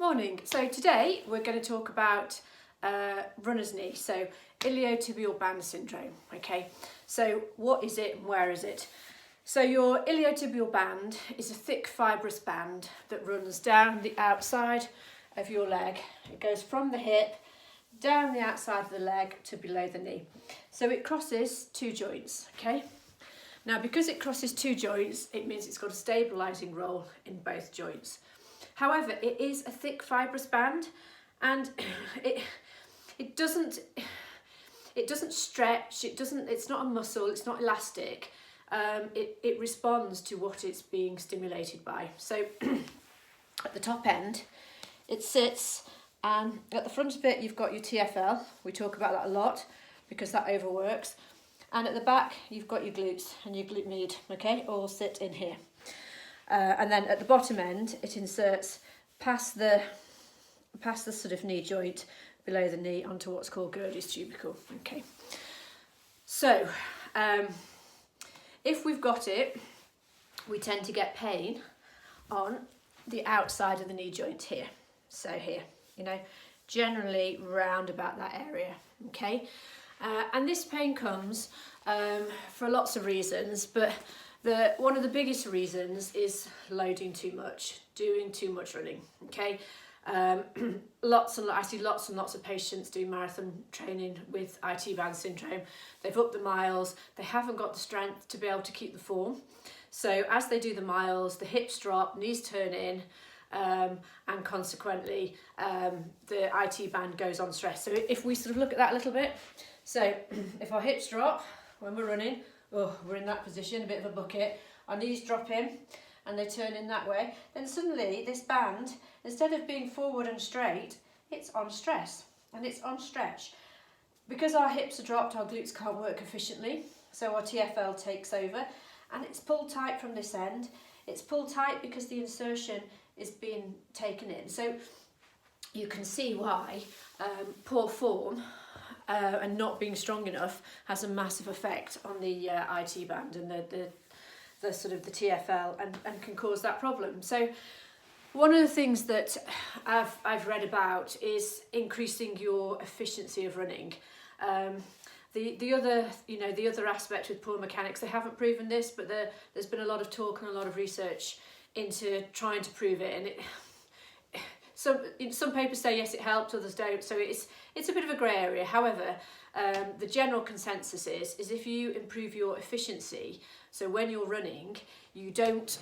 Morning. So today we're going to talk about runner's knee, so iliotibial band syndrome. Okay, so what is it and where is it? So your iliotibial band is a thick fibrous band that runs down the outside of your leg. It goes from the hip down the outside of the leg to below the knee. So it crosses two joints. Okay. Now, because it crosses two joints, it means it's got a stabilising role in both joints. However, it is a thick fibrous band, and it doesn't stretch. It's not a muscle. It's not elastic. It responds to what it's being stimulated by. So at the top end, it sits, and at the front of it, you've got your TFL. We talk about that a lot because that overworks. And at the back, you've got your glutes and your glute med, okay, all sit in here. And then at the bottom end, it inserts past the sort of knee joint, below the knee, onto what's called Gerdy's tubercle, okay. So, if we've got it, we tend to get pain on the outside of the knee joint here. So here, generally round about that area, okay. And this pain comes for lots of reasons, but one of the biggest reasons is loading too much, doing too much running, okay? I see lots and lots of patients doing marathon training with IT band syndrome. They've upped the miles, they haven't got the strength to be able to keep the form. So as they do the miles, the hips drop, knees turn in, and consequently the IT band goes on stress. So if we sort of look at that a little bit, so if our hips drop when we're running, we're in that position, a bit of a bucket, our knees drop in and they turn in that way, then suddenly this band, instead of being forward and straight, it's on stress and it's on stretch. Because our hips are dropped, our glutes can't work efficiently, so our TFL takes over and it's pulled tight from this end. It's pulled tight because the insertion is being taken in. So you can see why poor form and not being strong enough has a massive effect on the IT band and the sort of the TFL and can cause that problem. So one of the things that I've read about is increasing your efficiency of running. The other aspect with poor mechanics, they haven't proven this, but there's been a lot of talk and a lot of research into trying to prove it, and some papers say yes it helps, others don't, so it's a bit of a grey area. However, the general consensus is if you improve your efficiency, so when you're running you don't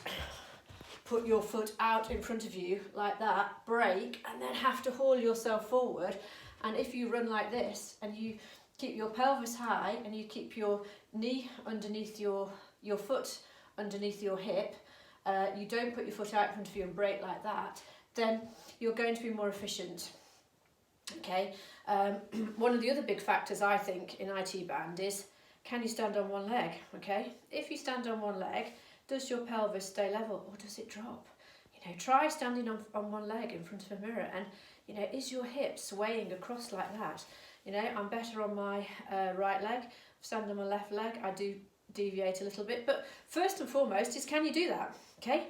put your foot out in front of you like that, brake, and then have to haul yourself forward, and if you run like this and you keep your pelvis high and you keep your knee underneath your foot underneath your hip, you don't put your foot out in front of you and brake like that, then you're going to be more efficient, okay? One of the other big factors I think in IT band is, can you stand on one leg, okay? If you stand on one leg, does your pelvis stay level or does it drop? Try standing on one leg in front of a mirror and, is your hip swaying across like that? I'm better on my right leg, stand on my left leg, I do deviate a little bit, but first and foremost is, can you do that, okay?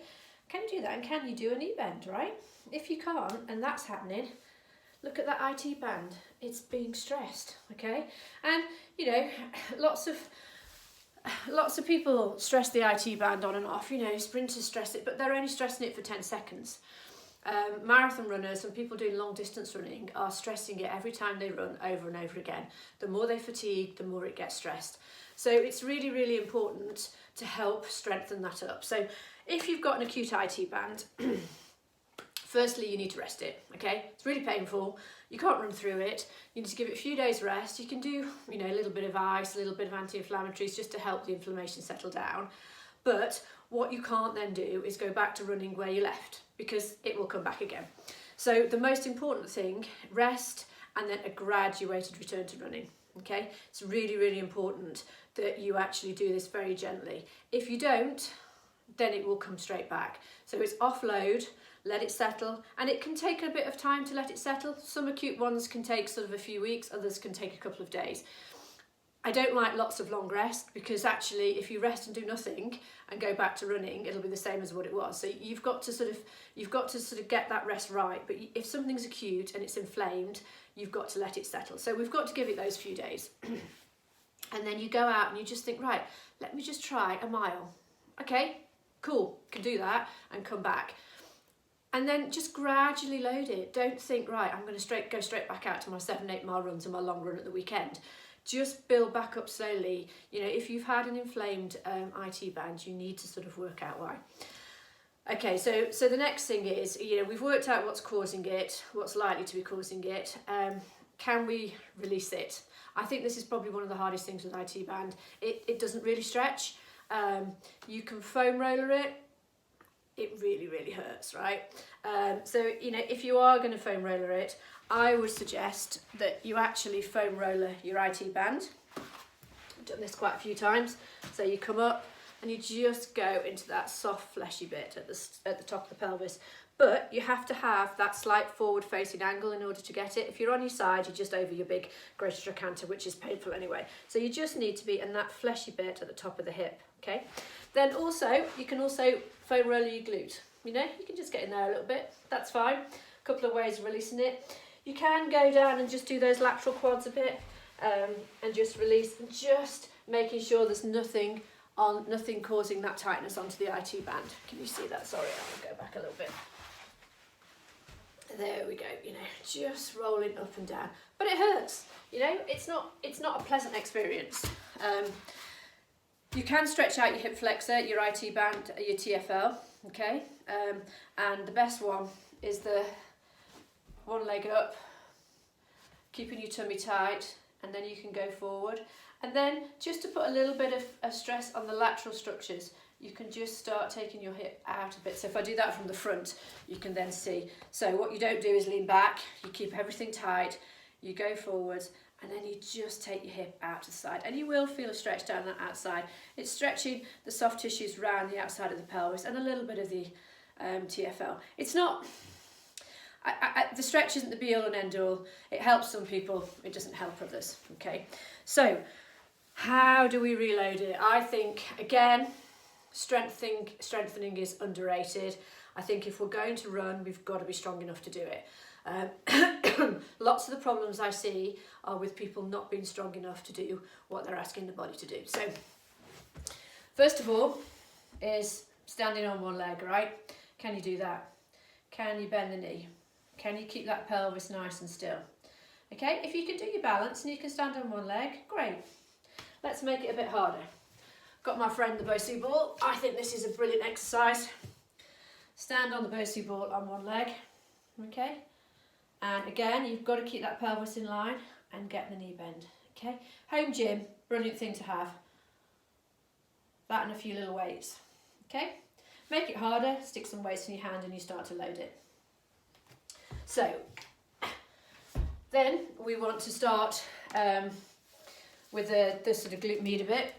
Can you do that, and can you do a knee bend, right? If you can't, and that's happening, look at that IT band, it's being stressed, okay? And, lots of people stress the IT band on and off, sprinters stress it, but they're only stressing it for 10 seconds. Marathon runners and people doing long distance running are stressing it every time they run over and over again. The more they fatigue, the more it gets stressed. So it's really, really important to help strengthen that up. So if you've got an acute IT band, firstly, you need to rest it, okay? It's really painful. You can't run through it. You need to give it a few days rest. You can do, a little bit of ice, a little bit of anti-inflammatories just to help the inflammation settle down. But what you can't then do is go back to running where you left, because it will come back again. So the most important thing, rest and then a graduated return to running, okay? It's really, really important that you actually do this very gently. If you don't, then it will come straight back. So it's offload, let it settle, and it can take a bit of time to let it settle. Some acute ones can take sort of a few weeks, others can take a couple of days. I don't like lots of long rest, because actually if you rest and do nothing and go back to running, it'll be the same as what it was. So you've got to sort of get that rest right. But if something's acute and it's inflamed, you've got to let it settle. So we've got to give it those few days. And then you go out and you just think, right, let me just try a mile. Okay, cool, can do that, and come back. And then just gradually load it. Don't think, right, I'm going to go straight back out to my 7-8 mile runs and my long run at the weekend. Just build back up slowly. You know, if you've had an inflamed IT band, you need to sort of work out why. Okay, so the next thing is, you know, we've worked out what's causing it, what's likely to be causing it. Can we release it? I think this is probably one of the hardest things with IT band. It doesn't really stretch. You can foam roller it. It really, really hurts, right? So, you know, if you are going to foam roller it, I would suggest that you actually foam roller your IT band. I've done this quite a few times. So you come up and you just go into that soft, fleshy bit at the top of the pelvis. But you have to have that slight forward facing angle in order to get it. If you're on your side, you're just over your big greater trochanter, which is painful anyway. So you just need to be in that fleshy bit at the top of the hip, okay? Then also, you can also foam roller your glute. You know, you can just get in there a little bit, that's fine. A couple of ways of releasing it. You can go down and just do those lateral quads a bit, and just release, and just making sure there's nothing causing that tightness onto the IT band. Can you see that? Sorry, I'll go back a little bit. There we go, you know, just rolling up and down. But it hurts, you know, it's not a pleasant experience. You can stretch out your hip flexor, your IT band, your TFL, okay? And the best one is the one leg up, keeping your tummy tight, and then you can go forward. And then just to put a little bit of stress on the lateral structures, you can just start taking your hip out a bit. So if I do that from the front, you can then see. So what you don't do is lean back, you keep everything tight, you go forwards, and then you just take your hip out to the side. And you will feel a stretch down that outside. It's stretching the soft tissues around the outside of the pelvis and a little bit of the TFL. It's not, the stretch isn't the be all and end all. It helps some people, it doesn't help others, okay? So, how do we reload it? I think, again, strengthening is underrated. I think if we're going to run, we've got to be strong enough to do it. Lots of the problems I see are with people not being strong enough to do what they're asking the body to do. So, first of all, is standing on one leg, right? Can you do that? Can you bend the knee? Can you keep that pelvis nice and still? Okay, if you can do your balance and you can stand on one leg, great. Let's make it a bit harder. Got my friend the Bosu ball. I think this is a brilliant exercise. Stand on the Bosu ball on one leg, okay? And again, you've got to keep that pelvis in line and get the knee bend, okay? Home gym, brilliant thing to have. That and a few little weights, okay? Make it harder, stick some weights in your hand and you start to load it. So, then we want to start with the sort of glute med a bit.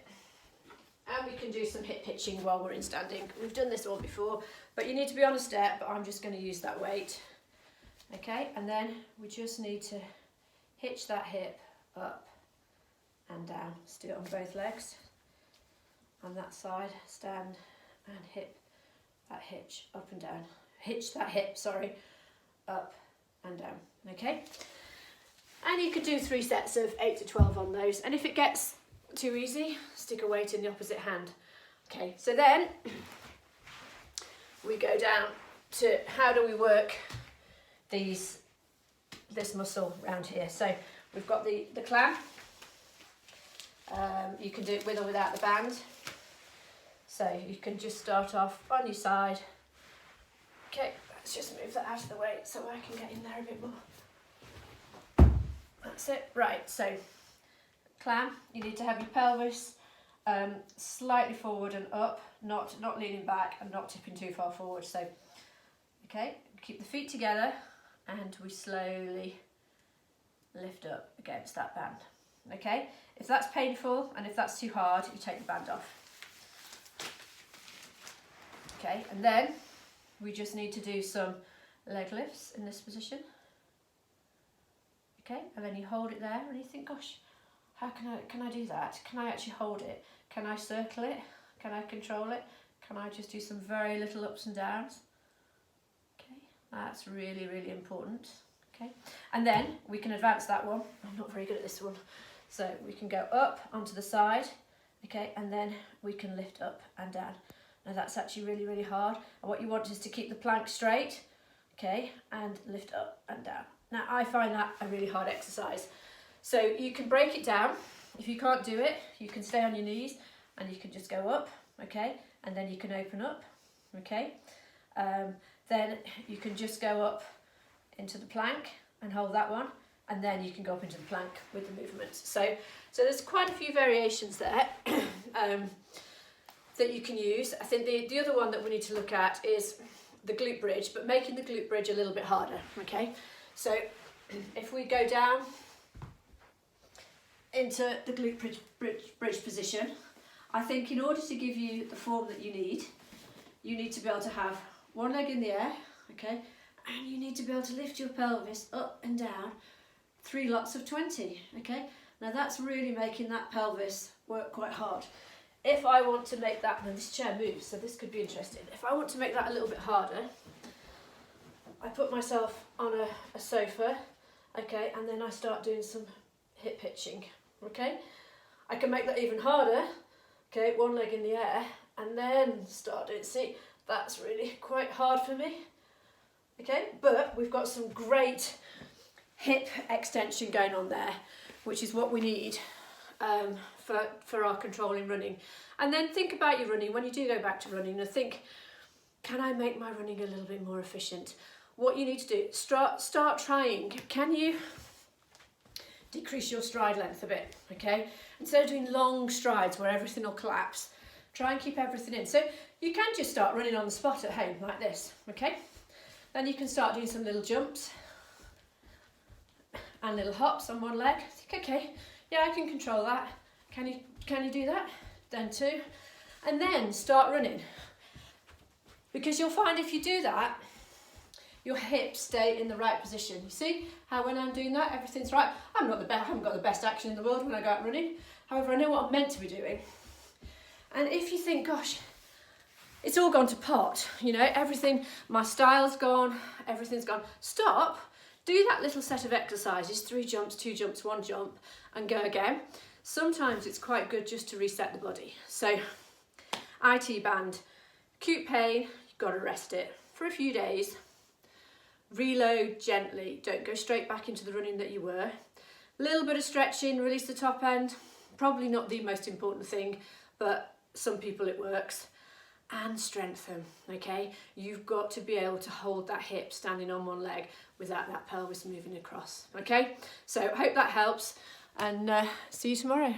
And we can do some hip hitching while we're in standing. We've done this all before, but you need to be on a step, but I'm just going to use that weight. Okay, and then we just need to hitch that hip up and down. Let's do it on both legs. On that side, stand and hip that hitch up and down. Hitch that hip, sorry, up and down, okay? And you could do 3 sets of 8 to 12 on those. And if it gets too easy, stick a weight in the opposite hand. Okay, so then we go down to how do we work this muscle around here. So we've got the clamp. You can do it with or without the band. So you can just start off on your side. Okay, let's just move that out of the way so I can get in there a bit more. That's it. Right, so clamp, you need to have your pelvis slightly forward and up, not leaning back and not tipping too far forward. So, okay, keep the feet together and we slowly lift up against that band. Okay, if that's painful and if that's too hard, you take the band off. Okay, and then we just need to do some leg lifts in this position. Okay, and then you hold it there and you think, gosh, How can I do that? Can I actually hold it? Can I circle it? Can I control it? Can I just do some very little ups and downs? Okay, that's really, really important. Okay, and then we can advance that one. I'm not very good at this one. So we can go up onto the side, okay, and then we can lift up and down. Now that's actually really, really hard. And what you want is to keep the plank straight, okay, and lift up and down. Now I find that a really hard exercise. So you can break it down. If you can't do it, you can stay on your knees and you can just go up, okay, and then you can open up, okay. Then you can just go up into the plank and hold that one, and then you can go up into the plank with the movements. So there's quite a few variations there that you can use. I think the other one that we need to look at is the glute bridge, but making the glute bridge a little bit harder, okay? So if we go down into the glute bridge position, I think in order to give you the form that you need to be able to have one leg in the air, okay? And you need to be able to lift your pelvis up and down 3 lots of 20, okay? Now that's really making that pelvis work quite hard. If I want to make that, and this chair moves, so this could be interesting. If I want to make that a little bit harder, I put myself on a sofa, okay, and then I start doing some hip hitching, okay? I can make that even harder, okay, one leg in the air, and then start doing, see, that's really quite hard for me. Okay, but we've got some great hip extension going on there, which is what we need for our controlling running. And then think about your running. When you do go back to running, and think, can I make my running a little bit more efficient? What you need to do, start trying. Can you decrease your stride length a bit, okay? Instead of doing long strides where everything will collapse, try and keep everything in. So you can just start running on the spot at home like this, okay? Then you can start doing some little jumps and little hops on one leg. Think, okay, yeah, I can control that. Can you do that? Then 2. And then start running. Because you'll find if you do that, your hips stay in the right position. You see how when I'm doing that, everything's right. I haven't got the best action in the world when I go out running. However, I know what I'm meant to be doing. And if you think, gosh, it's all gone to pot, you know, everything, my style's gone, everything's gone. Stop, do that little set of exercises, 3 jumps, 2 jumps, 1 jump, and go again. Sometimes it's quite good just to reset the body. So, IT band, acute pain, you've got to rest it for a few days. Reload gently, don't go straight back into the running that you were. A little bit of stretching, release the top end, probably not the most important thing, but some people it works. And strengthen, okay? You've got to be able to hold that hip standing on one leg without that pelvis moving across, okay? So I hope that helps, and see you tomorrow.